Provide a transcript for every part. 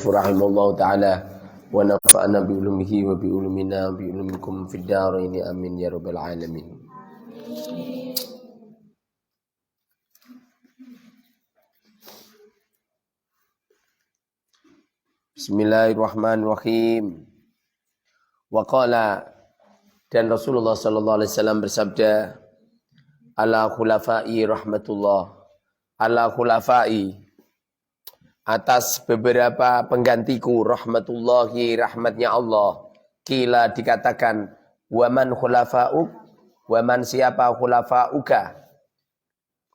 rahimallahu ta'ala wa nafa'ana bi ulumihi wa bi ulumina bi ulumikum fid dharain amin ya rabbal alamin. Bismillahirrahmanirrahim. Wa qala, dan Rasulullah sallallahu alaihi wasallam bersabda, ala khulafai rahmatullah, ala khulafai, atas beberapa penggantiku rahmatullahi, rahmatnya Allah. Kila dikatakan, waman khulafa'uk, waman siapa khulafa'uka,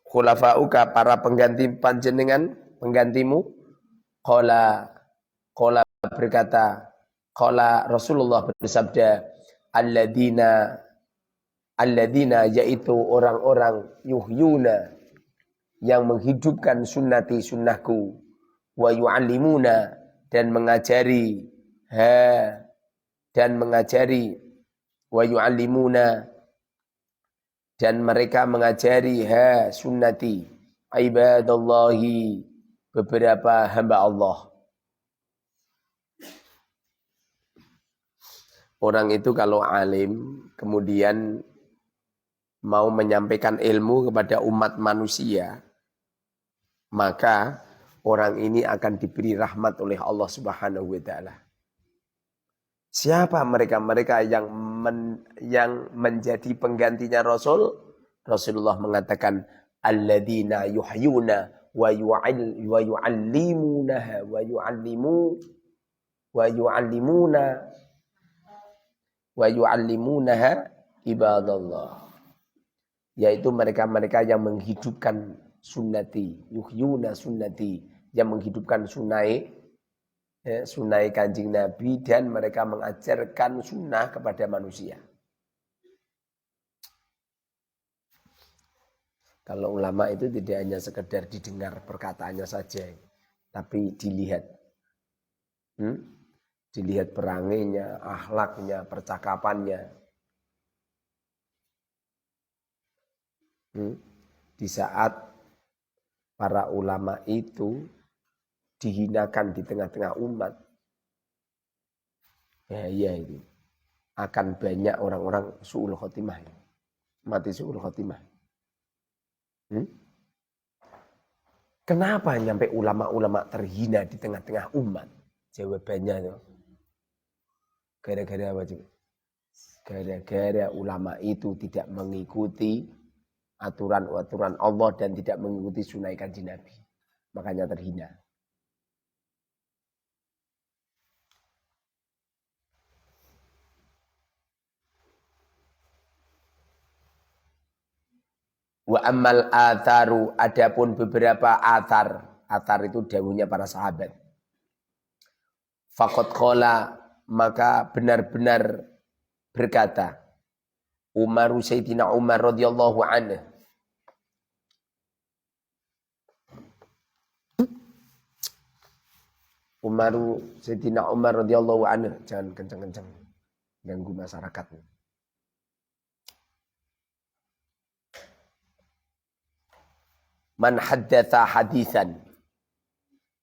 khulafa'uka para pengganti panjenengan, penggantimu. Qala berkata, qala Rasulullah bersabda, alladzina yaitu orang-orang yuhyuna yang menghidupkan sunnati sunnahku, wa yu'allimuna dan mengajari wa yu'allimuna dan mereka mengajari sunnati ibadallahi, beberapa hamba Allah. Orang itu kalau alim kemudian mau menyampaikan ilmu kepada umat manusia, maka orang ini akan diberi rahmat oleh Allah Subhanahu wa taala. Siapa mereka? Mereka yang menjadi penggantinya Rasul. Rasulullah mengatakan alladzina yuhyuna wa yu'allimunaha ibadallah. Yaitu mereka-mereka yang menghidupkan sunnati, yuhyuna sunnati, yang menghidupkan sunai Kanjeng Nabi, dan mereka mengajarkan sunnah kepada manusia. Kalau ulama itu tidak hanya sekedar didengar perkataannya saja, tapi dilihat. Dilihat peranginya, akhlaknya, percakapannya. Di saat para ulama itu dihinakan di tengah-tengah umat, ya itu akan banyak orang-orang su'ul khotimah, mati su'ul khotimah. Kenapa nyampe ulama-ulama terhina di tengah-tengah umat? Jawabannya itu gara-gara apa coba? Gara-gara ulama itu tidak mengikuti aturan-aturan Allah dan tidak mengikuti sunnah Kanjeng Nabi. Makanya terhina. Wa ammal atharu, adapun beberapa athar. Athar itu dawuhnya para sahabat. Faqad qala, maka benar-benar berkata Sayyidina Umar radhiyallahu anhu. Sayyidina Umar radhiyallahu anhu, jangan kencang-kencang ganggu masyarakat. Man haddatsa hadisan,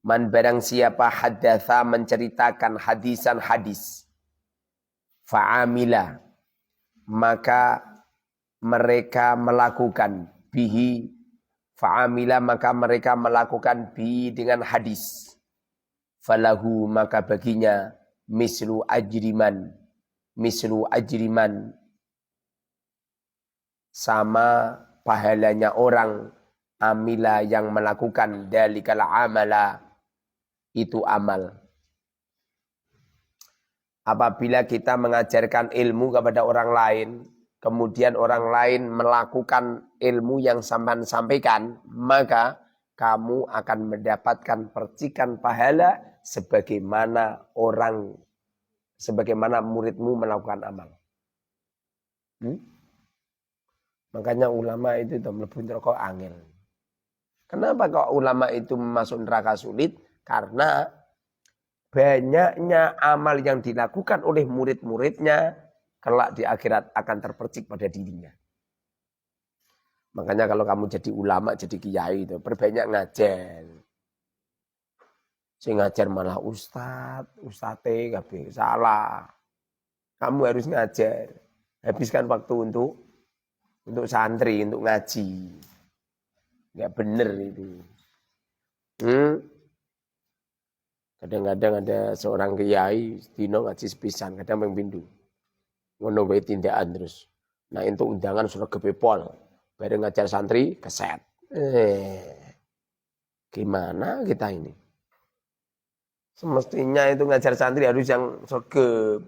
man barang siapa haddatsa menceritakan hadisan hadis, fa'amila maka mereka melakukan bihi, fa'amila maka mereka melakukan bihi dengan hadis, falahu maka baginya mislu ajriman sama pahalanya orang amila yang melakukan dalikal amala, itu amal. Apabila kita mengajarkan ilmu kepada orang lain, kemudian orang lain melakukan ilmu yang sampean sampaikan, maka kamu akan mendapatkan percikan pahala sebagaimana muridmu melakukan amal. Makanya ulama itu mlebu neraka angel. Kenapa kok ulama itu masuk neraka sulit? Karena banyaknya amal yang dilakukan oleh murid-muridnya kelak di akhirat akan terpercik pada dirinya. Makanya kalau kamu jadi ulama, jadi kiai itu perbanyak ngajar. Sing ngajar malah ustate kabeh salah. Kamu harus ngajar. Habiskan waktu untuk santri, untuk ngaji. Enggak bener itu. Kadang-kadang ada seorang kiai dino ngaji sepisan, kadang ping pindho. Ngono wae tindakan terus. Nah, untuk undangan sudah kebepol. Bareng ngajar santri keset. Gimana kita ini? Semestinya itu ngajar santri harus yang sergap.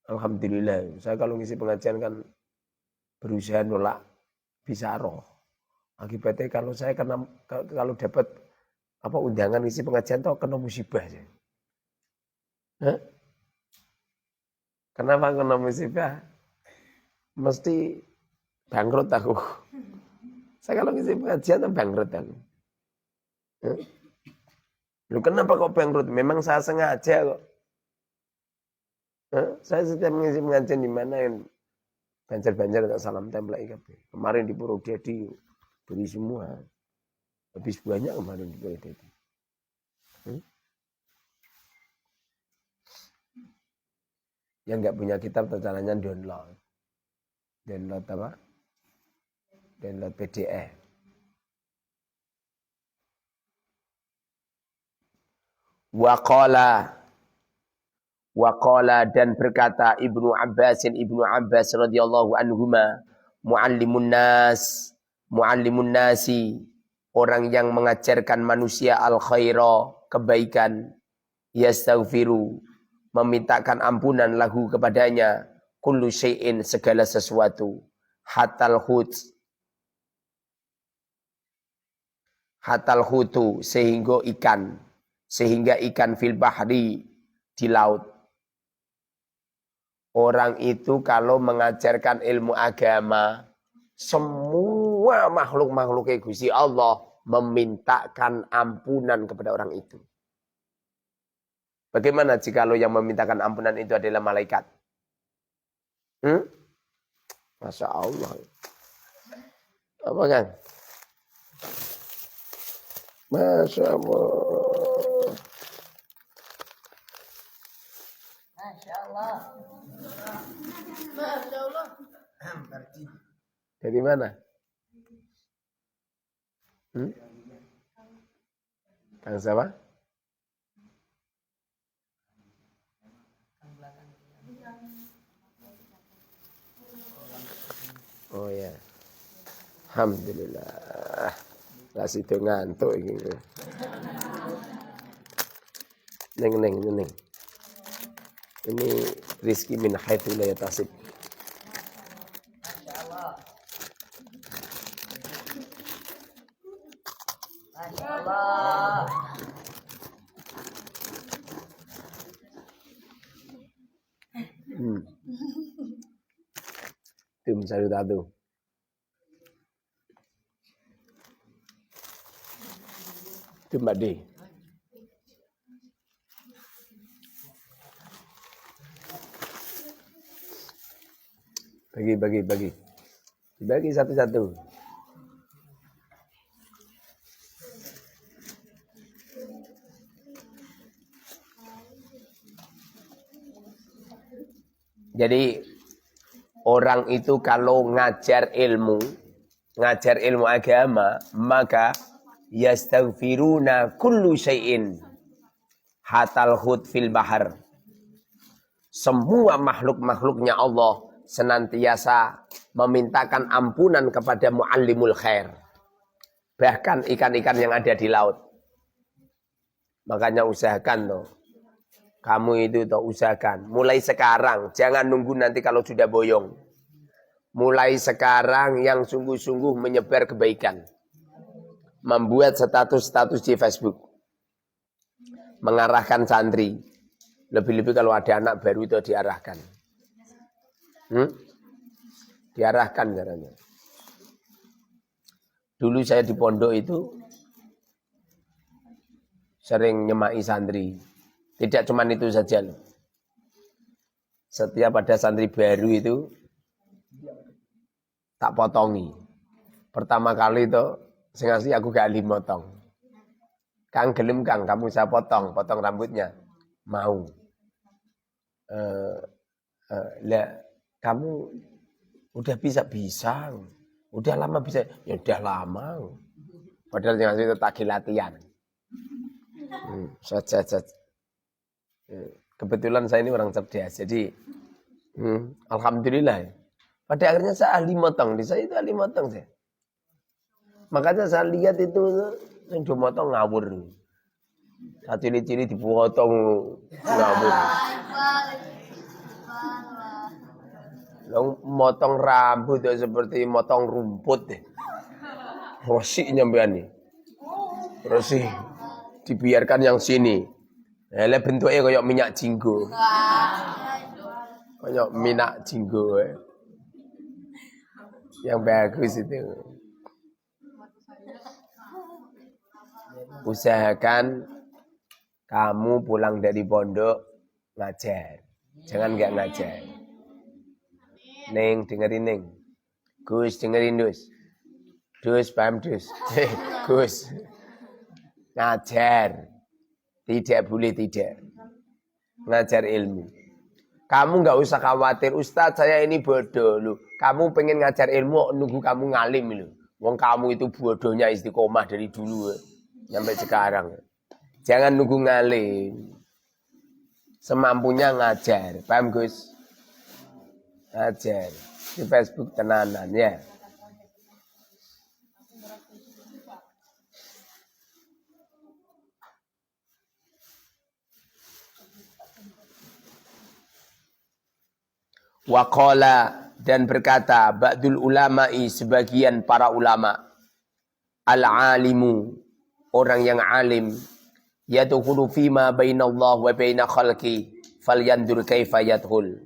Alhamdulillah, saya kalau ngisi pengajian kan berusaha nolak bisaroh. Akibatnya kalau saya kalau dapat undangan ngisi pengajian tuh kena musibah. Hah? Kenapa kena musibah? Mesti bangkrut aku. Saya kalau ngisi pengajian tuh bangkrut aku. Lu kenapa kok bangkrut? Memang saya sengaja kok. Saya setiap mengisi pengajian di mana yang Banjar-Banjar tak salam tempel IKB. Kemarin di Purwodadi beri semua. Habis banyak kemarin di Purwodadi. Yang nggak punya kitab caranya download. Download apa? Download PDF. Waqala dan berkata Ibnu Abbas radhiyallahu anhuma muallimun nasi orang yang mengajarkan manusia al khaira kebaikan yastaghfiru memintakan ampunan lahu kepadanya kullu syai'in segala sesuatu hatal hutu sehingga ikan fil bahri di laut. Orang itu kalau mengajarkan ilmu agama, semua makhluk-makhluk Gusti Allah memintakan ampunan kepada orang itu. Bagaimana jikalau yang memintakan ampunan itu adalah malaikat? Masya Allah. Apa kan? Masya Allah. Masya Allah. Masya Allah. Dari mana? Kang siapa? Oh ya. Alhamdulillah. Kasih itu ngantuk gitu. Neng. Ini rizki min haitsu la yatasib. Masyaallah. Masyaallah. Tim salutado. Tim Mbak D. Bagi satu-satu. Jadi orang itu kalau ngajar ilmu agama, maka yastaghfiruna kullu syai'in hatal hud fil bahar. Semua makhluk-makhluknya Allah senantiasa memintakan ampunan kepada muallimul khair. Bahkan ikan-ikan yang ada di laut. Makanya usahakan toh. Kamu itu toh usahakan. Mulai sekarang. Jangan nunggu nanti kalau sudah boyong. Mulai sekarang yang sungguh-sungguh menyebar kebaikan. Membuat status-status di Facebook. Mengarahkan santri. Lebih-lebih kalau ada anak baru itu diarahkan. Diarahkan caranya. Dulu saya di pondok itu sering nyemai santri. Tidak cuma itu saja loh. Setiap ada santri baru itu tak potongi. Pertama kali itu sing asli aku gak motong. Kang gelem Kang, kamu saya potong rambutnya. Mau. Lah kamu udah bisa. Udah lama bisa. Ya udah lama. Padahal yang itu tak latihan. Saja. Kebetulan saya ini orang cerdas. Jadi alhamdulillah. Pada akhirnya saya ahli motong. Di saya itu ahli motong saya. Makanya saya lihat itu yang dimotong ngawur. Saya cili-cili dipotong ngawur. Motong rambut ya seperti motong rumput deh. Rosik nyampean nih. Rosik dibiarkan yang sini. Lah bentuknya kayak minyak jinggo. Kayak minyak jinggo. Yang bagus itu. Usahakan kamu pulang dari pondok ngajar. Jangan enggak ngajar. Neng dengerin Neng. Gus dengerin Dus. Dus paham Dus. Gus. Ngajar. Tidak boleh tidak. Ngajar ilmu. Kamu enggak usah khawatir. Ustaz saya ini bodoh loh. Kamu pengen ngajar ilmu nunggu kamu ngalim loh. Wong kamu itu bodohnya istiqomah dari dulu. Sampai sekarang. Jangan nunggu ngalim. Semampunya ngajar. Paham Gus? Ngajar. Di Facebook tenanan ya. Waqala dan berkata ba'dul ulama'i sebagian para ulama al-alimu orang yang alim yadkhulu fima bainallah wa baina khalqi falyandur kaifa yadkhul.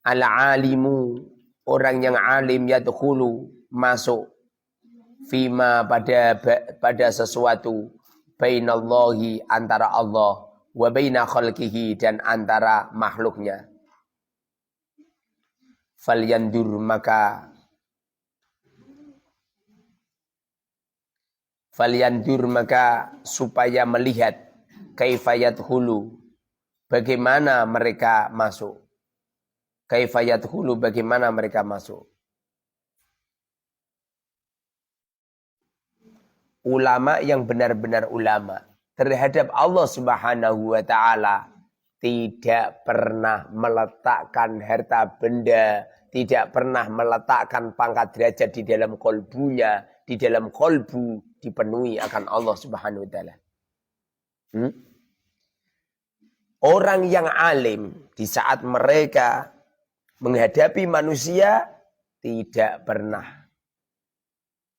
Al-alimu orang yang alim yadkhulu masuk fima pada sesuatu bainallahi antara Allah wa baina khalqihi dan antara makhluknya. Falyandur maka supaya melihat kaifayat hulu bagaimana mereka masuk. Kaifayat hulu bagaimana mereka masuk. Ulama yang benar-benar ulama terhadap Allah Subhanahu wa taala tidak pernah meletakkan harta benda, tidak pernah meletakkan pangkat derajat di dalam kolbunya, di dalam kolbu dipenuhi akan Allah Subhanahu wa taala. Orang yang alim di saat mereka menghadapi manusia tidak pernah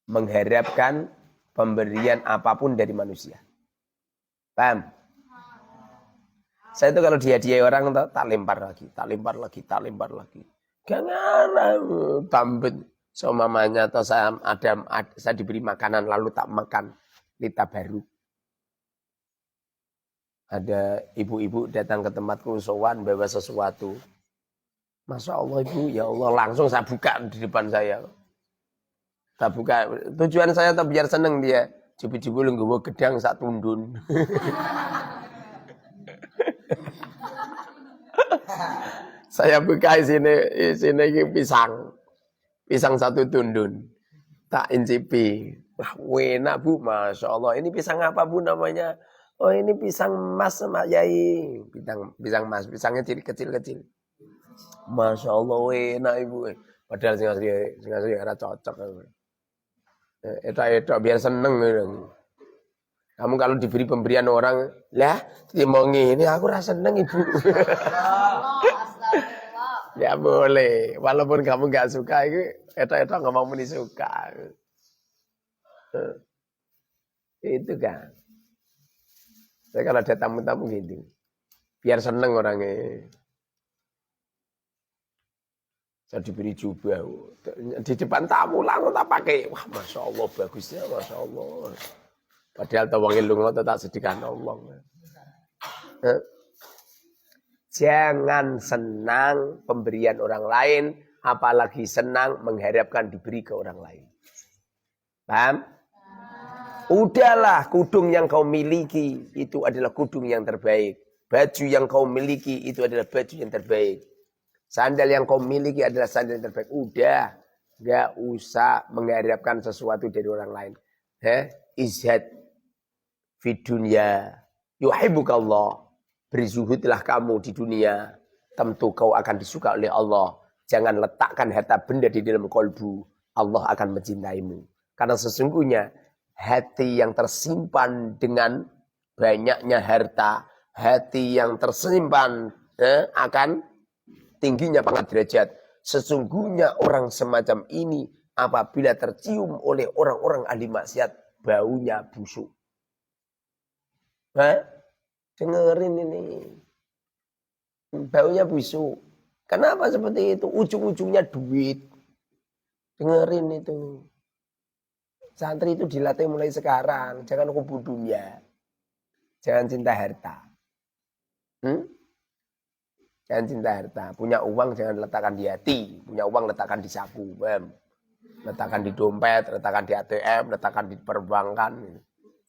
mengharapkan pemberian apapun dari manusia. Paham? Saya itu kalau dihadiahi orang tak lempar lagi. Jangan tambet sama mamanya atau saya diberi makanan lalu tak makan lita baru. Ada ibu-ibu datang ke tempatku sowan bawa sesuatu. Masya Allah ibu, ya Allah langsung saya buka di depan saya. Tak buka. Tujuan saya tak biar seneng dia. Cubi-cubi lu nggawa gedang sak tundun. Saya buka sini pisang. Pisang satu tundun. Tak incipi. Wah, enak Bu, Masya Allah. Ini pisang apa Bu namanya? Oh ini pisang mas sama Yai. Pisang mas, pisangnya kecil-kecil. Masya Allah, enak Ibu. Padahal sing ora cocok. Etak biar seneng. Kamu kalau diberi pemberian orang, lah mau ini aku rasa seneng Ibu. Ya boleh, walaupun kamu gak suka itu, etak nggak mau suka. Itu kan. Saya kalau ada tamu-tamu gitu, biar seneng orangnya. Saya diberi jubah, di depan tamu langsung tak pakai. Wah, Masya Allah bagusnya, Masya Allah. Padahal tawangil lungo tetap sedihkan Allah. Jangan senang pemberian orang lain, apalagi senang mengharapkan diberi ke orang lain. Paham? Udahlah, kudung yang kau miliki itu adalah kudung yang terbaik. Baju yang kau miliki itu adalah baju yang terbaik. Sandal yang kau miliki adalah sandal yang terbaik. Udah, nggak usah mengharapkan sesuatu dari orang lain. Izhad fi dunya yuhibbukallah. Berzuhudlah kamu di dunia. Tentu kau akan disuka oleh Allah. Jangan letakkan harta benda di dalam kolbu. Allah akan mencintaimu. Karena sesungguhnya hati yang tersimpan dengan banyaknya harta, hati yang tersimpan akan tingginya pangkat derajat. Sesungguhnya orang semacam ini apabila tercium oleh orang-orang ahli maksiat, baunya busuk. Dengerin ini. Baunya busuk. Kenapa seperti itu? Ujung-ujungnya duit. Dengerin itu. Santri itu dilatih mulai sekarang. Jangan kubu dunia. Jangan cinta harta. Jangan cinta harta. Punya uang jangan letakkan di hati. Punya uang letakkan di saku. Letakkan di dompet, letakkan di ATM, letakkan di perbankan.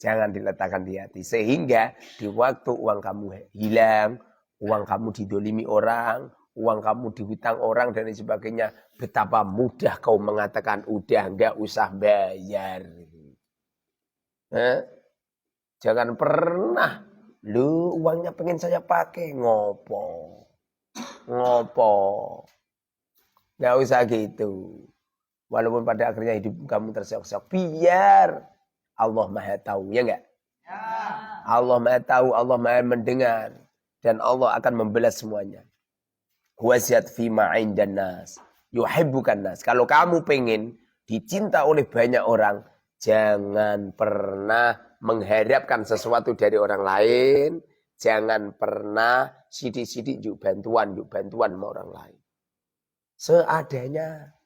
Jangan diletakkan di hati. Sehingga di waktu uang kamu hilang, uang kamu didolimi orang, uang kamu dihutang orang dan sebagainya, betapa mudah kau mengatakan udah nggak usah bayar. Jangan pernah, lu uangnya pengen saya pakai, ngopo, nggak usah gitu. Walaupun pada akhirnya hidup kamu terseok-seok, biar Allah Maha Tahu, ya enggak? Ya. Allah Maha Tahu, Allah Maha mendengar, dan Allah akan membalas semuanya. Wasiat fima indan nas, yuhibbukan nas. Kalau kamu pengen dicinta oleh banyak orang, jangan pernah mengharapkan sesuatu dari orang lain, jangan pernah sidik-sidik yuk bantuan sama orang lain. Seadanya.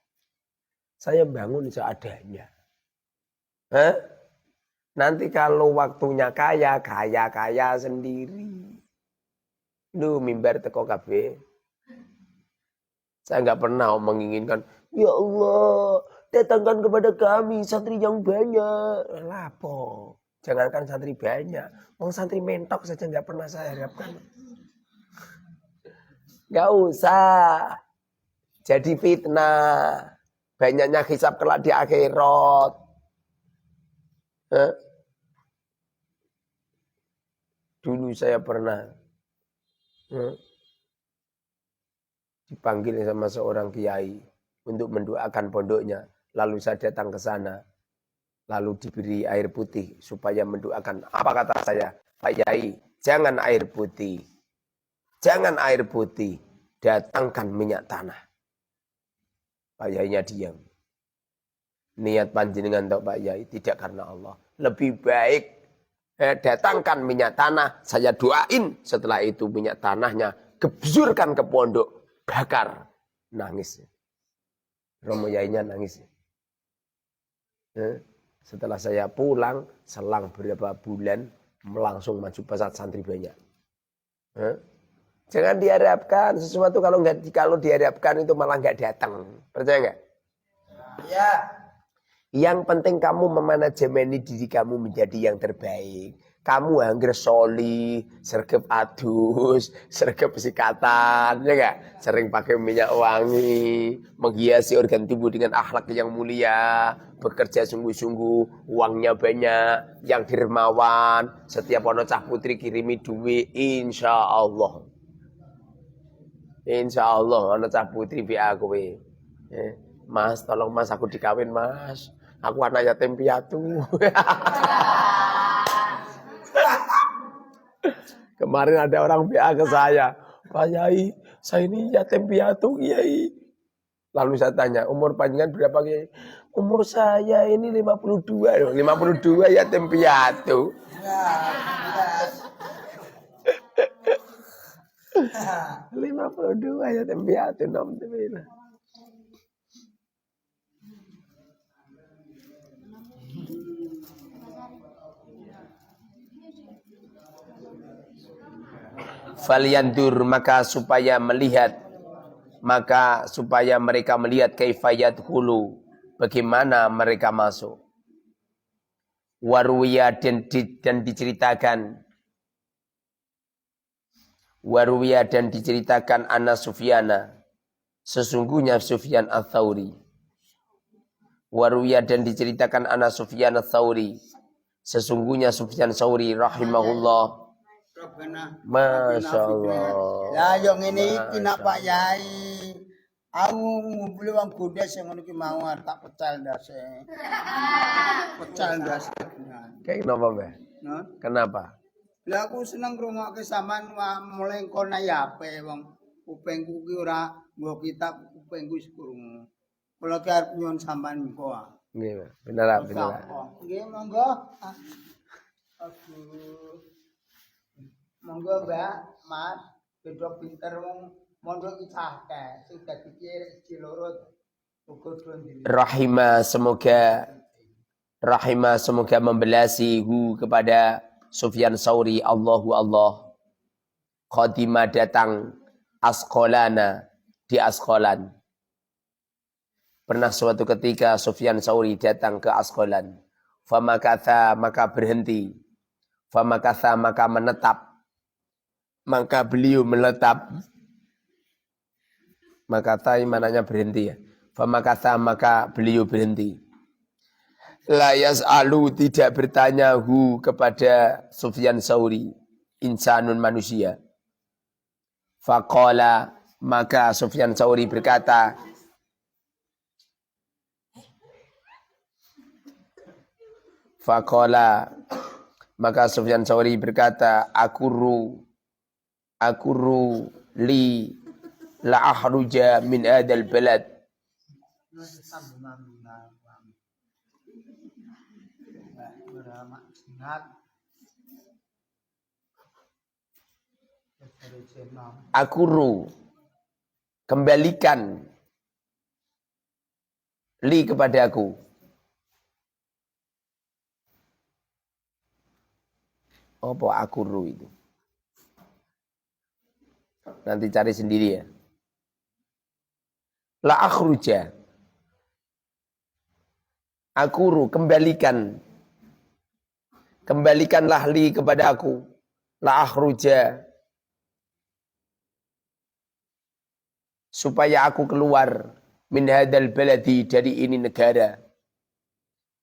Saya bangun seadanya. Nanti kalau waktunya kaya sendiri. Lu mimbar teko kabeh. Saya nggak pernah menginginkan, ya Allah, datangkan kepada kami santri yang banyak. Lapo, jangankan santri banyak, mau santri mentok saja nggak pernah saya harapkan. Nggak usah. Jadi fitnah. Banyaknya hisab kelak di akhirat. Dulu saya pernah dipanggil sama seorang kiai untuk mendoakan pondoknya. Lalu saya datang ke sana. Lalu diberi air putih supaya mendoakan. Apa kata saya? Pak Yai, jangan air putih. Jangan air putih. Datangkan minyak tanah. Pak Yainya diam. Niat panjenengan tok Pak Yai tidak karena Allah. Lebih baik datangkan minyak tanah, saya doain. Setelah itu minyak tanahnya gebsurkan ke pondok, bakar. Nangis. Romo Yainya nangis. Setelah saya pulang, selang beberapa bulan, langsung maju pesat santri banyak. Jangan diharapkan sesuatu kalau diharapkan itu malah nggak datang. Percaya nggak? Ya. Yang penting kamu memanajemeni diri kamu menjadi yang terbaik. Kamu angger soli, sergap adus, sergap sikatan, ya nggak? Sering pakai minyak wangi, menghiasi organ tubuh dengan akhlak yang mulia, bekerja sungguh-sungguh, uangnya banyak, yang dermawan, setiap ono cah putri kirimi duit, insya Allah. Insya Allah, ana cah putri biar kowe. Mas, tolong mas aku dikawin mas. Aku anak yatim piatu. Kemarin ada orang PA ke saya. Pak Yai, saya ini yatim piatu Yai. Lalu saya tanya, umur panjenengan berapa Yai? Umur saya ini 52. 52 yatim piatu. 52 ya tembiatu nom tebila. Falyandur maka supaya mereka melihat kaifayat hulu bagaimana mereka masuk. Waruya dan diceritakan. Waruya dan diceritakan anna Sufyana. Sesungguhnya Sufyan Ats-Tsauri. Waruya dan diceritakan anna Sufyan Ats-Tsauri. Sesungguhnya Sufyan Tsauri rahimahullah. Masya Allah. Lah yang ini nak Pak Yai. Aku ngumpuli wong Bundes yang ngono ki mau tak pecal ndase. Pecal ndase. Kayak kenapa, Mbah? Kenapa? Lah aku seneng ngrungokke sampean mulai kono ya ape wong kupingku ki ora nggo kitab kupingku wis krungu. Kula ki arep nyuwun sampean engko. Nggih, bener. Nggih, monggo. Aduh. Monggo, Mbak, Mas, beda pinter wong mondok iki cahke, sing dadi kiye siji loro uga dondil. Rahimah semoga membelasi kepada Sufyan Tsauri Allah. Khadimah datang Asqalana di Asqalan. Pernah suatu ketika Sufyan Tsauri datang ke Asqalan. Famakatha maka berhenti. Famakatha maka menetap. Maka beliau menetap. Maka mananya berhenti ya. Famakatha maka beliau berhenti. La yas'alu tidak bertanya kepada Sufyan Tsauri. Insanun manusia. Faqala maka Sufyan Tsauri berkata. Faqala maka Sufyan Tsauri berkata. Akurru li la ahruja min adal balad. Akuru kembalikan li kepada aku. Apa akuru itu? Nanti cari sendiri ya. La akhruja. Akuru kembalikan. Kembalikanlah li kepada aku. La akhruja. Supaya aku keluar min hadal baladi dari ini negara.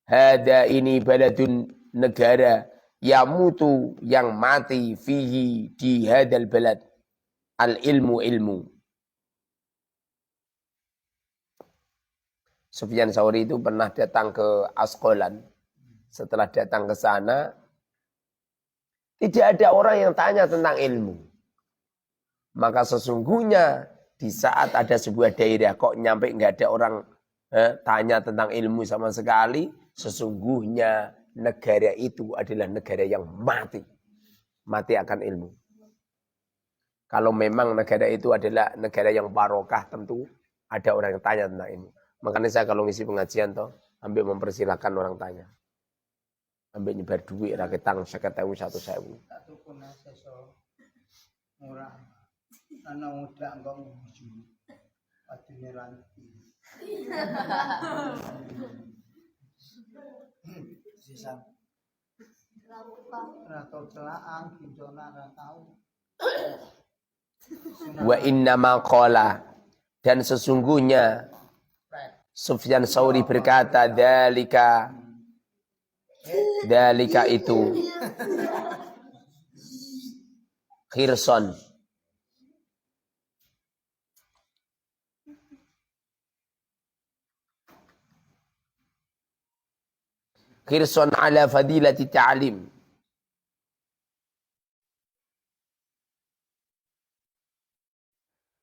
Hada ini baladun negara. Yamutu yang mati fihi di hadal balad. Al ilmu. Sufyan Tsauri itu pernah datang ke Asqalan. Setelah datang ke sana, tidak ada orang yang tanya tentang ilmu. Maka sesungguhnya di saat ada sebuah daerah kok nyampe nggak ada orang tanya tentang ilmu sama sekali, sesungguhnya negara itu adalah negara yang mati akan ilmu. Kalau memang negara itu adalah negara yang barokah, tentu ada orang yang tanya tentang ini. Makanya saya kalau ngisi pengajian toh, ambil mempersilahkan orang tanya. Ambil nyebar duit, raketang, 50.000, 100.000. Satu pun seso murah. Karena udah enggak nguju. Adine ranti. Sisa. Ratau celaang, kinjona ratau. Wa inna maqala dan sesungguhnya Sufyan Tsauri berkata dalika itu khirson ala fadilati ta'lim.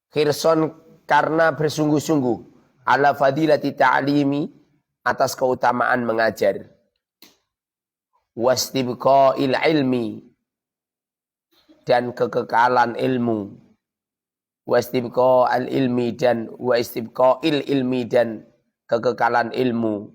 Khirson karena bersungguh-sungguh ala fadilati ta'limi atas keutamaan mengajar. Wastibqa'il ilmi dan kekekalan ilmu. Wastibqa'il ilmi dan wastibqa'il ilmi dan kekekalan ilmu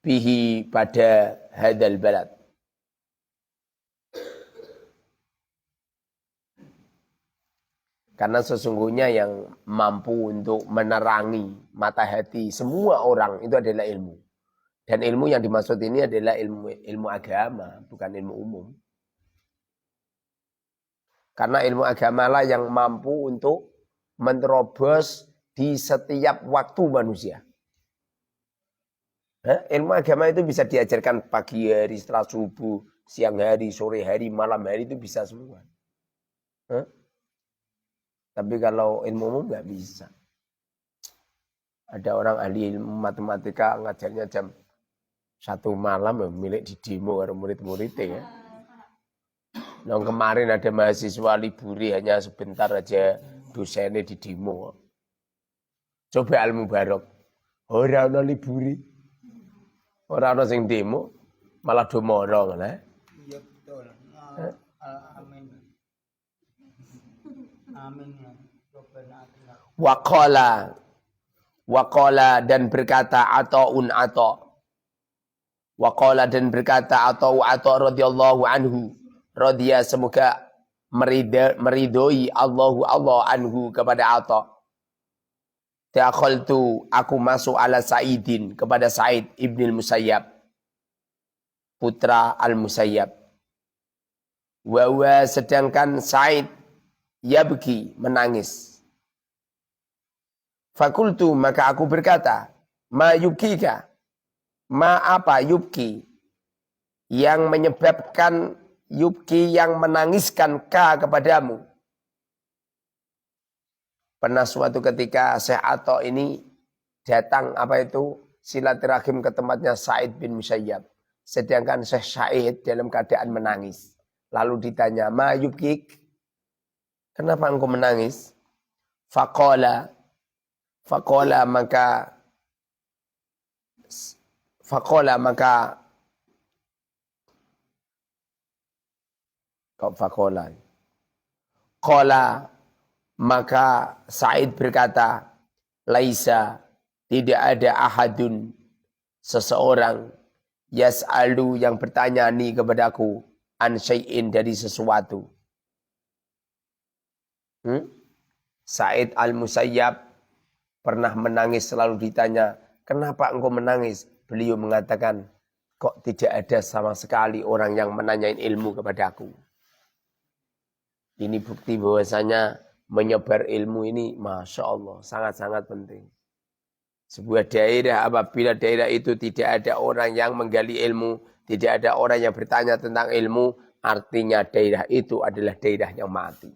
bihi pada hadal balad. Karena sesungguhnya yang mampu untuk menerangi mata hati semua orang itu adalah ilmu. Dan ilmu yang dimaksud ini adalah ilmu agama, bukan ilmu umum. Karena ilmu agama lah yang mampu untuk menerobos di setiap waktu manusia. Ilmu agama itu bisa diajarkan pagi hari, setelah subuh, siang hari, sore hari, malam hari itu bisa semua. Tapi kalau ilmu umum nggak bisa. Ada orang ahli ilmu matematika ngajarnya jam 1 malam ya milik di demo oleh murid-muridnya ya. Nah, kemarin ada mahasiswa liburi hanya sebentar aja dosennya di demo. Coba ilmu barok. Orang liburi. Orang sing demo malah do morong lah. Iya betul. Amin. Amin. Waqala dan berkata ataun ata. Waqala dan berkata atau radhiyallahu anhu. Radhiya semoga meridhoi Allah anhu kepada ata. Dakhaltu aku masuk ala Sa'idin kepada Sa'id ibn Musayyab. Putra Al-Musayyab. Wa sedangkan Sa'id yabki menangis. Fakultu maka aku berkata, ma yubkika? Ma apa yubki? Yang menyebabkan yubki yang menangiskan ka kepadamu. Pernah suatu ketika Syekh Atta ini datang silaturahim ke tempatnya Sa'id bin Musayyab. Sedangkan Syekh Sa'id dalam keadaan menangis. Lalu ditanya, ma yubkik? Kenapa engkau menangis? Faqala maka Qala maka Sa'id berkata, laisa tidak ada ahadun seseorang yas'alu yang bertanya ni kepadaku an syai'in dari sesuatu. Sa'id Al-Musayyab pernah menangis selalu ditanya, kenapa engkau menangis? Beliau mengatakan, kok tidak ada sama sekali orang yang menanyain ilmu kepadaku. Ini bukti bahwasanya menyebar ilmu ini, Masya Allah, sangat-sangat penting. Sebuah daerah, apabila daerah itu tidak ada orang yang menggali ilmu, tidak ada orang yang bertanya tentang ilmu, artinya daerah itu adalah daerah yang mati.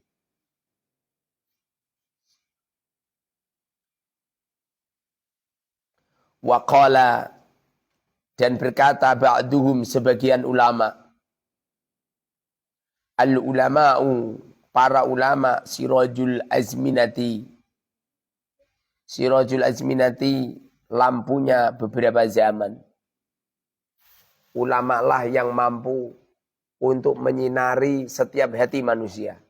Waqala dan berkata ba'duhum sebagian ulama. Al-ulama'u para ulama sirajul azminati. Sirajul azminati lampunya beberapa zaman. Ulama lah yang mampu untuk menyinari setiap hati manusia.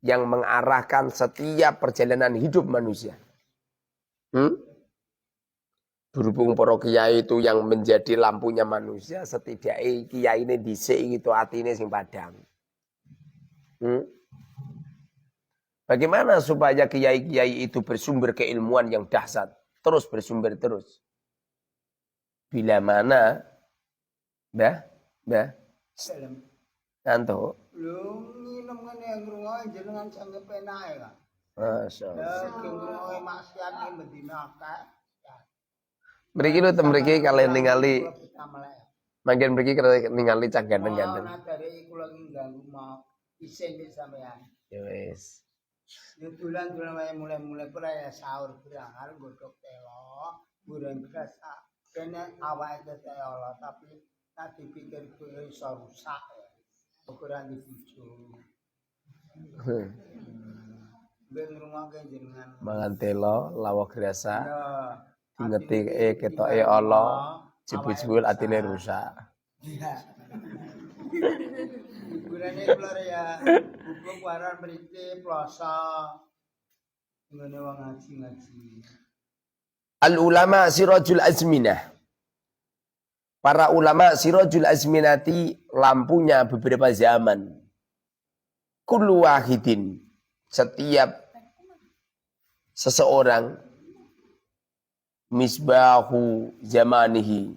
Yang mengarahkan setiap perjalanan hidup manusia. Berhubung para kiai itu yang menjadi lampunya manusia, setidaknya kiai ini dhisik gitu atine sing padang. Bagaimana supaya kiai-kiai itu bersumber keilmuan yang dahsyat, terus bersumber terus? Bila mana, Nanto. Lu nginep ngene ngrungokke jenengan sange penake, Kak. Masyaallah. Ngrungokke maksiat ing Madinah akeh. Mriki lho mriki kalian ningali manggen mriki kalian ningali cah ganteng-ganteng. Ana dari kula ngganggu mau isin iki sampean. Ya wis. Yo dolan-dolan wae mulai-mulai ora ya sahur berangkar godhog telo, goreng beras. Kene awake telo tapi tak dipikir kuwi iso rusak ya. Ora dibujuk. Ben ngrungokke jenengan. Mangan telo, lawak grasa. Ya. Ngeti ketoke Allah, jebul-jebul atine rusak. Iya. Hiburane keluar ya. Buku waran mriki ploso. Ngene wong ngaji-ngaji. Al ulama sirajul azminah. Para ulama sirajul azminati lampunya beberapa zaman. Kullu wahidin. Setiap seseorang misbahu zamanihi.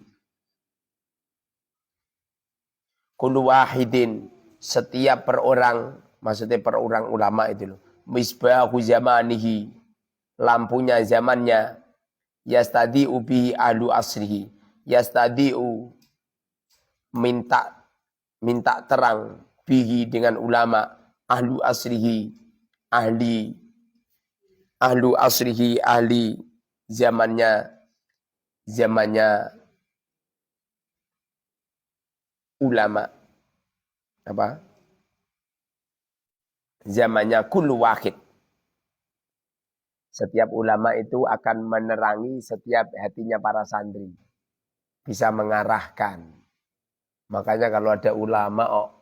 Kullu wahidin, setiap per orang, maksudnya per orang ulama itu loh. Misbahu zamanihi, lampunya zamannya. Yastadi'u bihi ahlu asrihi. Yastadi'u, minta terang bihi dengan ulama. Ahlu asrihi, ahlu asrihi, ahli zamannya ulama. Apa? Zamannya kullu wahid. Setiap ulama itu akan menerangi setiap hatinya para santri. Bisa mengarahkan. Makanya kalau ada ulama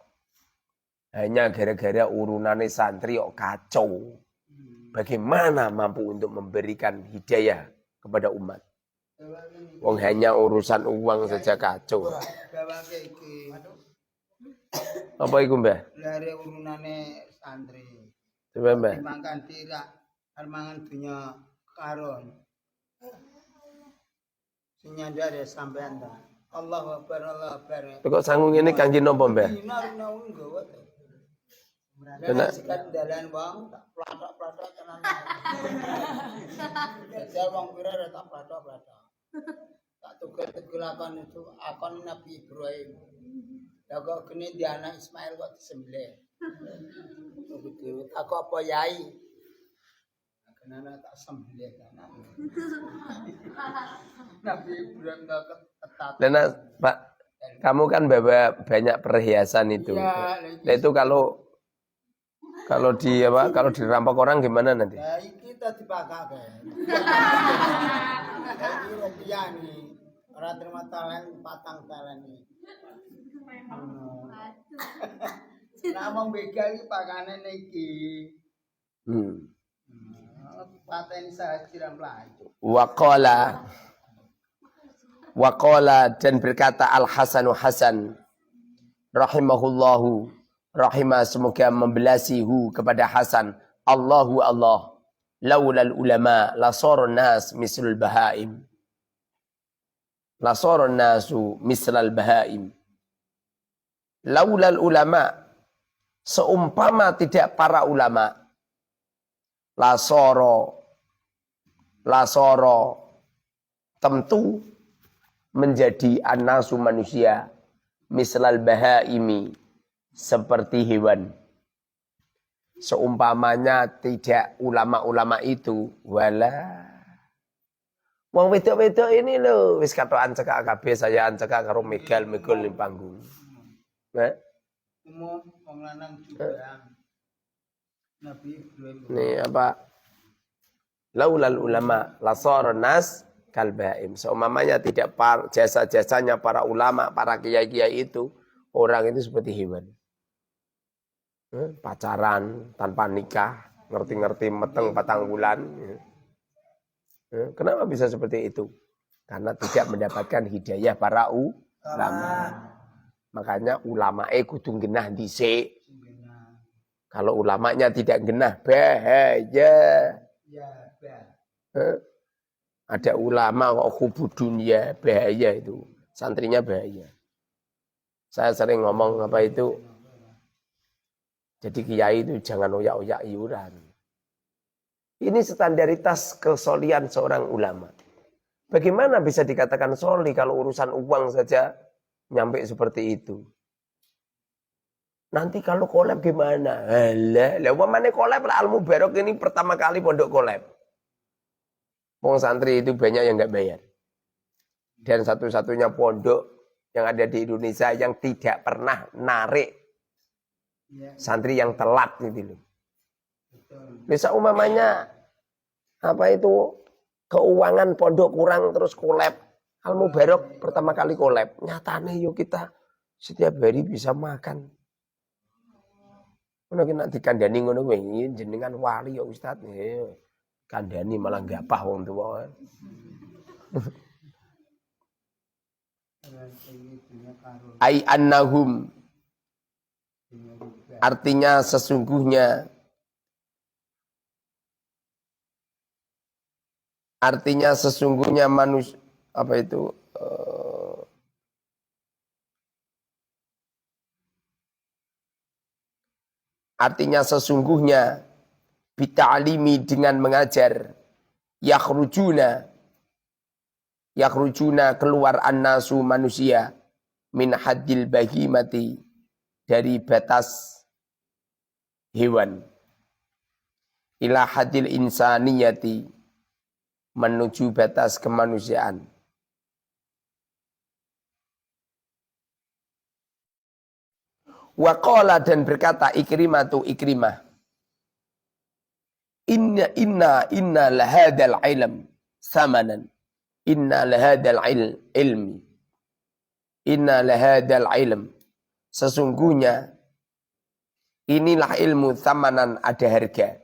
hanya gara-gara urunannya santri kacau. Bagaimana mampu untuk memberikan hidayah kepada umat? Wong hanya urusan uang saja kacau. Apa itu Mbah? Lare urunane santri. Coba Mbah. Dimakan tidak, armangan dunia karon. Senyanda ada sampean ta. Allahu Akbar, Allahu Akbar. Kok sanggung ini kangge napa Mbah? Dina nggawa ta. Kena Sekat dalan wong tak platok-platok tenan. Jajal wong pira tak platok-platok. Tak tuker-tuker lakon itu akon Nabi Ibrahim. Lah kok kene di anak Ismail kok disembelih. Begitu. Aku apa yai? Kenapa tak sembelih anak. Nabi Ibrahim tak ketat. Lena, Pak, kamu kan bawa banyak perhiasan itu. Ya, Nah itu kalau dirampok orang gimana nanti? Ya kita dipakake. Iki rupiah nih. Ora terima talen patang talen iki. Nah wong begal iki pakane niki. Pateni sajiran mlayu. Waqala dan berkata Al-Hasanu Hasan rahimahullahu rahimah, semoga membelasihu kepada Hasan, Allahu Allah, laulal ulama lasorun nas mislul bahaim. Lasorun nasu mislal bahaim. Laulal ulama, seumpama tidak para ulama, lasoro tentu menjadi an-nasu manusia mislal bahaimi, seperti hewan. Seumpamanya tidak ulama-ulama itu, wala wong wedok-wedok ini lho wis katokan cekak kabeh, saya ancekak karo megal-megol ning panggung. Nah, Wong lanang juga. Nabi Ibrahim. ini apa? Laulal ulama lasarun nas kal bahaim. Seumpamanya tidak jasa-jasanya para ulama, para kiai-kiai itu, orang itu seperti hewan. Pacaran tanpa nikah, ngerti-ngerti meteng 4 bulan. Kenapa bisa seperti itu? Karena tidak mendapatkan hidayah para ulama. Makanya ulama kudu genah dhisik. Kalau ulamanya tidak genah, bahaya. Ya, bah. Ada ulama kok hubud dunia, bahaya itu. Santrinya bahaya. Saya sering ngomong apa itu, jadi kiai itu jangan oyak-oyak iuran. Ini standaritas kesolian seorang ulama. Bagaimana bisa dikatakan soli kalau urusan uang saja nyampe seperti itu? Nanti kalau kolab gimana? Lah mana kolab lah, Al-Mubarak ini pertama kali pondok kolab. Wong santri itu banyak yang nggak bayar. Dan satu-satunya pondok yang ada di Indonesia yang tidak pernah narik santri yang telat gitu loh. Bisa umamanya apa itu keuangan pondok kurang terus kolab. Al-Mubarak pertama kali kolab. Nyatane yuk kita setiap hari bisa makan. Ono ki nak dikandani ngono kuwi jenengan wali ya Ustaz. Kandani malah gapah wong tuwa. Ai annahum, artinya sesungguhnya Artinya sesungguhnya manusia apa itu? Artinya sesungguhnya bita'alimi dengan mengajar yakhrujuna keluar annasu manusia min haddil bahimati dari batas hewan ila haddil insaniyati menuju batas kemanusiaan. Waqala dan berkata Ikrimah. Inna lahadal ilm samanan. Inna lahadal ilmi. Inna lahadal ilm. Sesungguhnya inilah ilmu samanan ada harga.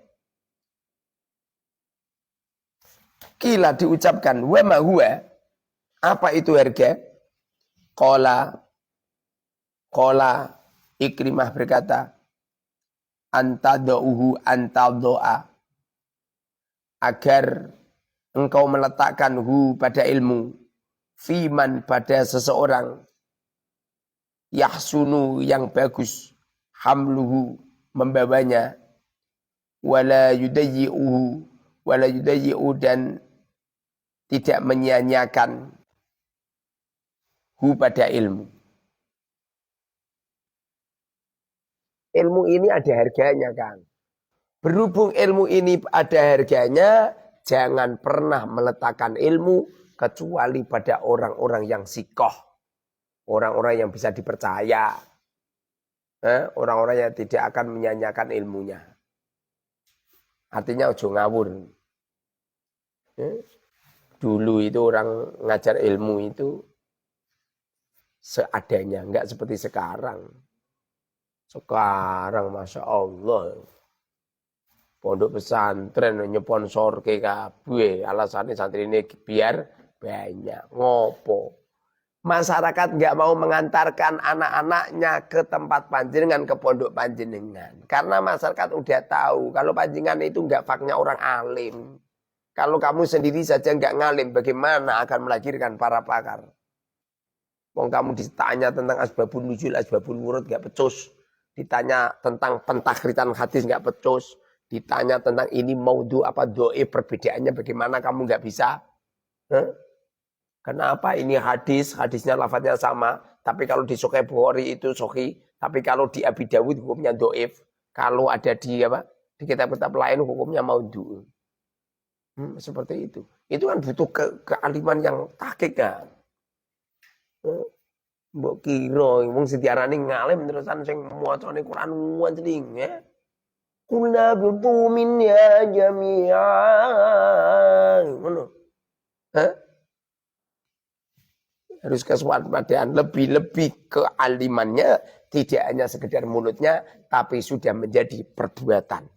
Kila diucapkan wa ma huwa. Apa itu harga? Qala Ikrimah berkata antaddo'a agar engkau meletakkan pada ilmu fiman pada seseorang yahsunu yang bagus hamluhu membawanya wala yudayyi'u dan tidak menyia-nyiakan pada ilmu. Ilmu ini ada harganya, Kang. Berhubung ilmu ini ada harganya, jangan pernah meletakkan ilmu kecuali pada orang-orang yang sikoh. Orang-orang yang bisa dipercaya. Orang-orang yang tidak akan menyanyikan ilmunya. Artinya ojo ngawur. Dulu itu orang ngajar ilmu itu seadanya, enggak seperti sekarang. Sekarang Masya Allah pondok pesantren nyeponsor ke kabeh alasannya santri ini biar banyak. Ngopo masyarakat nggak mau mengantarkan anak-anaknya ke tempat panjenengan, ke pondok panjenengan, karena masyarakat udah tahu kalau panjenengan itu nggak faknya orang alim. Kalau kamu sendiri saja nggak ngalim, bagaimana akan melahirkan para pakar? Wong kamu ditanya tentang asbabun nuzul, asbabun wurud nggak pecus. Ditanya tentang pentakhritan hadis nggak pecus. Ditanya tentang ini maudhu apa doa perbedaannya bagaimana kamu nggak bisa. Kenapa ini hadisnya lafadznya sama. Tapi kalau di Sahih Bukhari itu sahih. Tapi kalau di Abi Dawud hukumnya doif. Kalau ada di kitab-kitab lain hukumnya maudhu. Seperti itu. Itu kan butuh kealiman yang tahqiq kan. Mbok kira wong sediarane ngalim terusan sing macane Quran wancing ya. Kula bitu ya jami'an. Ngono. Harus kewaspadaan lebih-lebih kealimannya tidak hanya sekedar mulutnya tapi sudah menjadi perbuatan.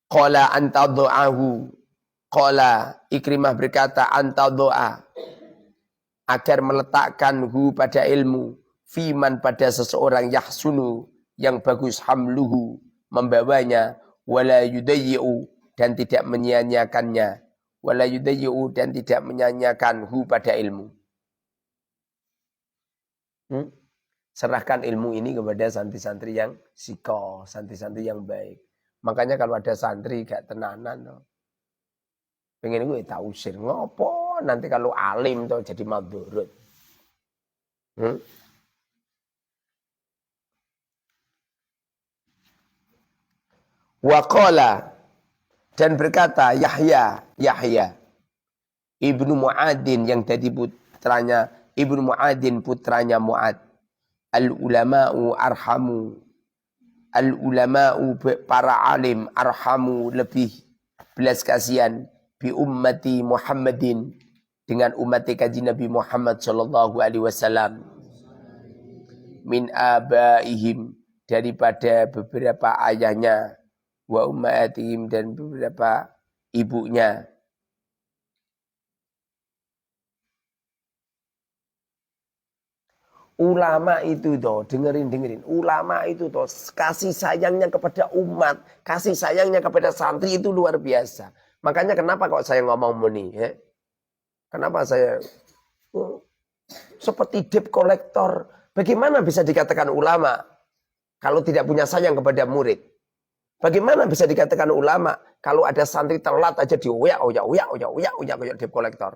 Qala antaddu'ahu. Qala Ikrimah berkata antaddu'a. Agar meletakkan pada ilmu. Fiman pada seseorang yahsunu. Yang bagus hamluhu. Membawanya. Wala yudayyi'u. Dan tidak menyia-nyiakannya. Wala yudayyi'u. Dan tidak menyia-nyiakan pada ilmu. Serahkan ilmu ini kepada santri-santri yang sikoh. Santri-santri yang baik. Makanya kalau ada santri gak tenanan tuh. Pengen gue tak usir. Ngopo nanti kalau alim tuh jadi madhurut. Waqala dan berkata Yahya Ibnu Mu'adin yang jadi putranya Ibnu Mu'adin putranya Mu'ad. Al-ulama'u arhamu. Al-ulama'u para alim arhamu lebih belas kasihan bi ummati Muhammadin dengan umat kaji Nabi Muhammad sallallahu alaihi wasallam min abaihim daripada beberapa ayahnya wa ummatihim dan beberapa ibunya. Ulama itu toh, dengerin. Ulama itu toh, kasih sayangnya kepada umat, kasih sayangnya kepada santri itu luar biasa. Makanya kenapa kok saya ngomong ini? Ya? Kenapa saya seperti debt collector? Bagaimana bisa dikatakan ulama kalau tidak punya sayang kepada murid? Bagaimana bisa dikatakan ulama kalau ada santri telat aja dioyak debt collector?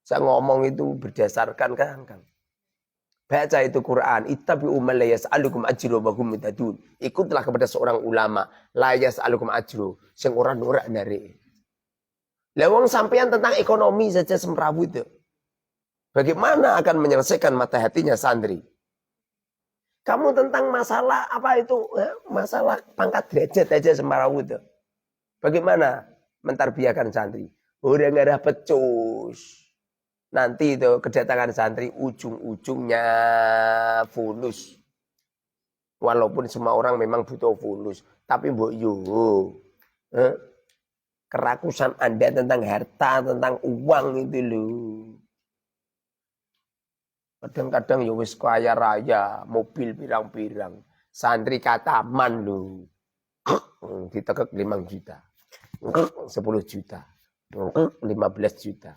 Saya ngomong itu berdasarkan kan. Baca itu Quran, ittabi'u man la yas'alukum ajra wa hum muhtadun. Ikutlah kepada seorang ulama, la yas'alukum ajra, sing ora norak nare. Lah wong sampean tentang ekonomi saja semrawut itu. Bagaimana akan menyelesaikan mata hatinya santri? Kamu tentang masalah apa itu? Masalah pangkat derajat aja semrawut itu. Bagaimana mentarbiyakan santri? Udah enggak ada pecus. Nanti itu kedatangan santri ujung-ujungnya fulus. Walaupun semua orang memang butuh fulus. Tapi mbok kerakusan Anda tentang harta, tentang uang itu loh. Kadang-kadang ya wis kaya raya, mobil pirang-pirang. Santri kataman loh. Ditekek 5 juta. 10 juta. 15 juta.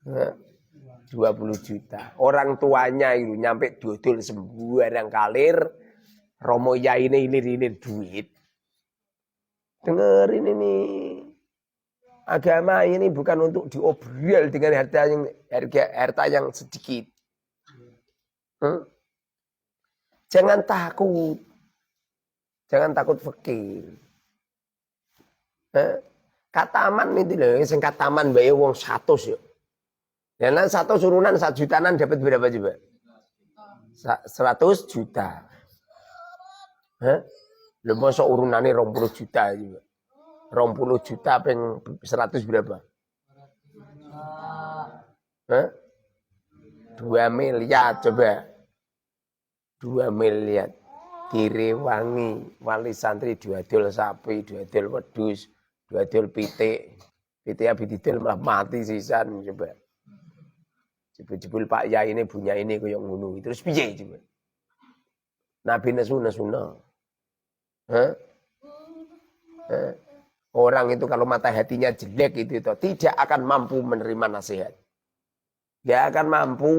20 juta. Orang tuanya itu nyampe dodol sembarang kalir. Romo yai ini ilir-ilir duit. Dengerin ini. Agama ini bukan untuk diobrol dengan harta yang sedikit. Jangan takut. Jangan takut fakir. Kataman itu loh. Sing kataman bae wong 100 ya. Dan 1 urunan 1 jutaan dapat berapa coba? 100 juta. Lho mosok urunane 20 juta juga. 20 juta peng 100 berapa? 2 miliar coba. 2 miliar. Direwangi wali santri 2 dol sapi, 2 dol wedhus, 2 dol pitik. Pitik abi didol malah mati sisan coba. Jebul Pak Yai ini punya ini koyo ngono. Terus piye coba? Nabi nesuna. Orang itu kalau mata hatinya jelek itu tidak akan mampu menerima nasihat. Dia akan mampu.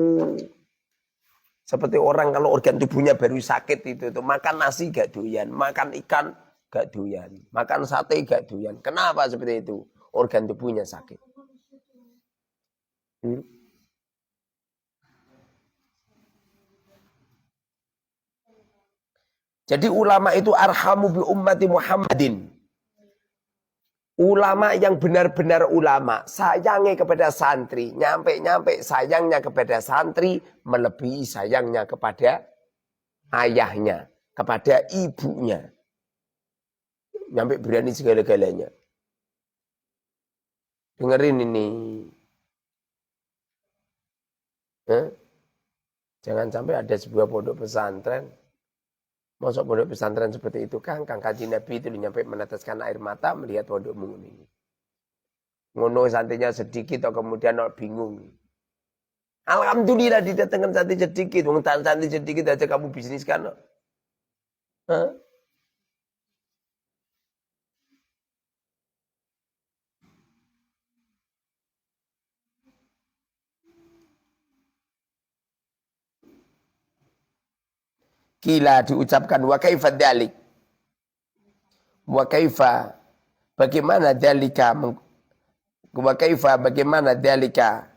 Seperti orang kalau organ tubuhnya baru sakit itu makan nasi gak doyan, makan ikan gak doyan, makan sate gak doyan. Kenapa seperti itu? Organ tubuhnya sakit. Jadi ulama itu arhamu bi ummati Muhammadin. Ulama yang benar-benar ulama, sayangnya kepada santri, nyampe sayangnya kepada santri, melebihi sayangnya kepada ayahnya, kepada ibunya. Nyampe berani segala-galanya. Dengerin ini. Jangan sampai ada sebuah pondok pesantren. Masuk pondok pesantren seperti itu kan Kanjeng Nabi itu nyampe meneteskan air mata melihat pondokmu ini. Ngono santrinya sedikit atau kemudian bingung. Alhamdulillah didatangkan santri sedikit, wong santri sedikit aja kamu bisniskan. Kila diucapkan wa kaifa dzalik. Wa kaifa bagaimana dzalika wa kaifa bagaimana dzalika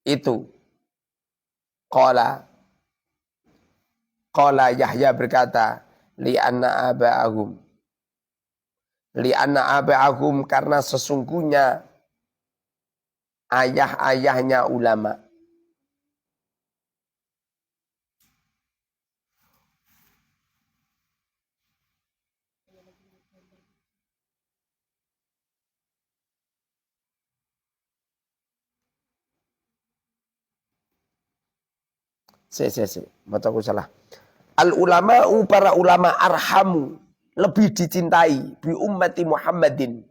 itu. Qala Yahya berkata li anna aba'ahum karena sesungguhnya ayah-ayahnya ulama. Bacaku salah. Al ulama'u para ulama arhamu lebih dicintai bi ummati Muhammadin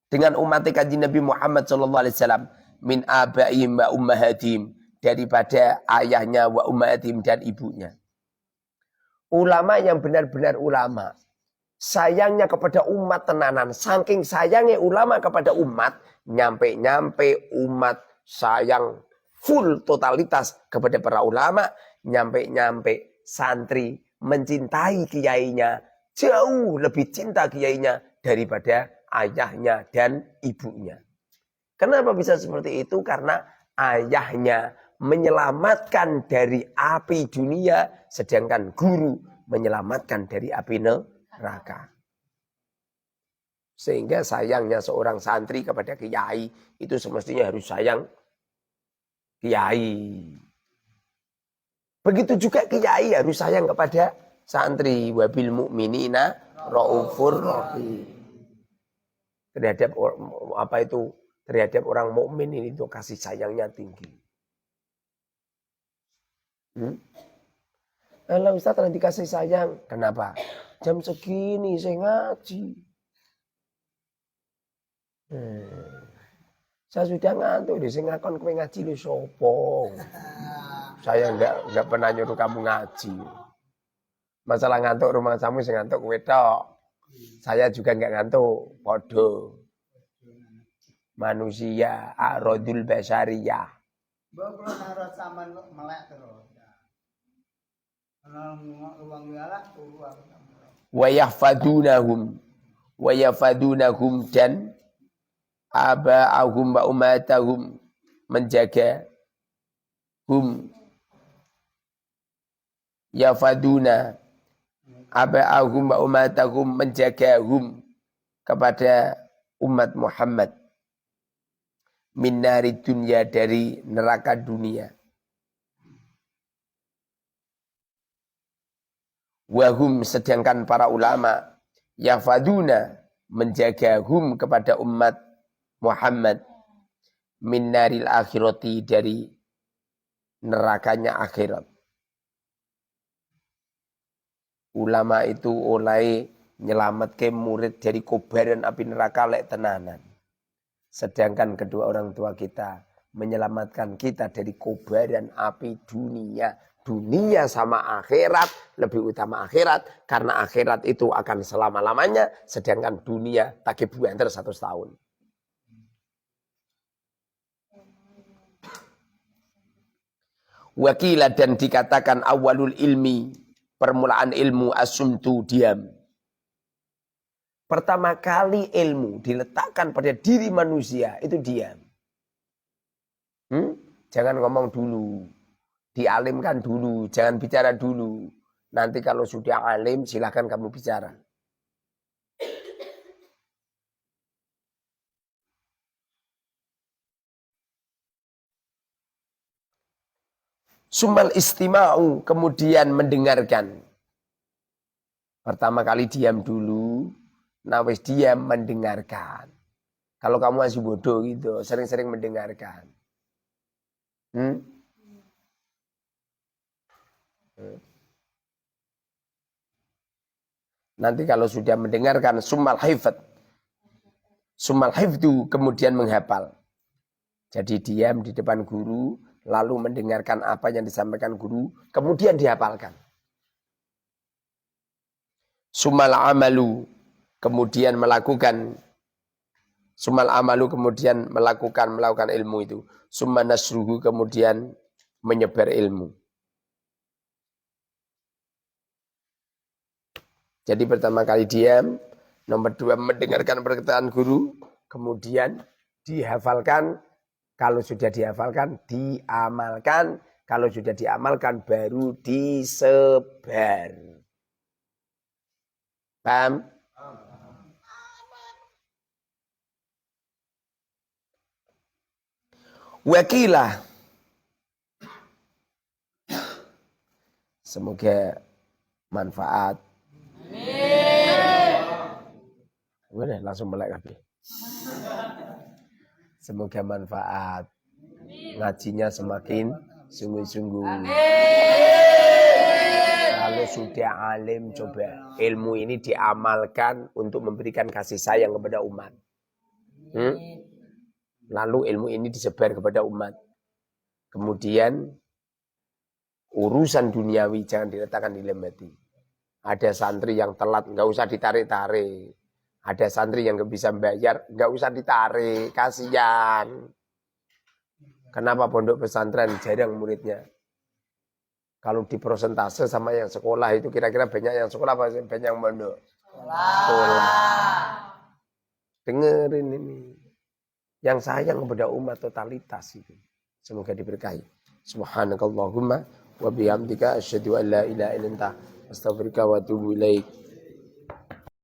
dengan umat Kanjeng Nabi Muhammad sallallahu alaihi wasallam min abaihim wa ummahatihim daripada ayahnya wa ummatim dan ibunya. Ulama yang benar-benar ulama, sayangnya kepada umat tenanan, saking sayangnya ulama kepada umat, nyampe umat sayang full totalitas kepada para ulama, nyampe santri mencintai kiainya, jauh lebih cinta kiainya daripada ayahnya dan ibunya. Kenapa bisa seperti itu? Karena ayahnya menyelamatkan dari api dunia, sedangkan guru menyelamatkan dari api neraka. Sehingga sayangnya seorang santri kepada kiai itu semestinya harus sayang kiai. Begitu juga kiai harus sayang kepada santri. Wabil mu'minina raufur rahim. Terhadap orang mukmin ini tuh kasih sayangnya tinggi. Alah Ustaz nanti kasih sayang. Kenapa? Jam segini saya ngaji. Saya sudah ngantuk, saya ngakon kowe ngaji lu sopo. Saya enggak pernah nyuruh kamu ngaji. Masalah ngantuk rumah kamu saya ngantuk kowe tok. Saya juga enggak ngantuk, podo. Manusia a'radul basyariyah. Mbok kula ngarep sampean melek terus. Ana wong liya turu aku. Wa yafadunahum dan aba'ahum wa ummatahum menjaga yafaduna aba'ahum wa ummatahum menjaga kepada umat Muhammad min nari dunya dari neraka dunia. Wahum sedangkan para ulama yafaduna menjaga kepada umat Muhammad min naril akhirati dari nerakanya akhirat. Ulama itu oleh nyelamatkan murid dari kobaran api neraka lek tenanan. Sedangkan kedua orang tua kita menyelamatkan kita dari kobaran api dunia. Dunia sama akhirat, lebih utama akhirat. Karena akhirat itu akan selama-lamanya. Sedangkan dunia tak kebuanter 100 tahun. Wakilah dan dikatakan awalul ilmi. Permulaan ilmu asumtu diam. Pertama kali ilmu diletakkan pada diri manusia itu diam. Jangan ngomong dulu. Dialimkan dulu. Jangan bicara dulu. Nanti kalau sudah alim silahkan kamu bicara. Sumal istima'u kemudian mendengarkan. Pertama kali diam dulu. Nawis diam mendengarkan. Kalau kamu masih bodoh gitu, sering-sering mendengarkan. Nanti kalau sudah mendengarkan sumal hifdu kemudian menghafal. Jadi diam di depan guru, lalu mendengarkan apa yang disampaikan guru, kemudian dihafalkan. Sumal amalu kemudian melakukan ilmu itu. Summa nasruhu kemudian menyebar ilmu. Jadi pertama kali diam, nomor 2 mendengarkan perkataan guru, kemudian dihafalkan. Kalau sudah dihafalkan, diamalkan. Kalau sudah diamalkan, baru disebar. Paham? Wakilah. Semoga manfaat. Udah langsung melek kabeh. Semoga manfaat. Ngajinya semakin sungguh-sungguh. Kalau sudah alim coba ilmu ini diamalkan untuk memberikan kasih sayang kepada umat. Lalu ilmu ini disebar kepada umat. Kemudian urusan duniawi jangan diletakkan di dalam hati. Ada santri yang telat, nggak usah ditarik-tarik. Ada santri yang nggak bisa bayar, nggak usah ditarik, kasihan. Kenapa pondok pesantren jarang muridnya? Kalau di persentase sama yang sekolah itu kira-kira banyak yang sekolah apa banyak yang pondok? Sekolah. Dengerin ini. Yang sayang kepada umat totalitas itu. Semoga diberkahi. Subhanakallahumma wa bihamdika asyhadu an la ilaha illa anta astaghfiruka wa atubu ilaik.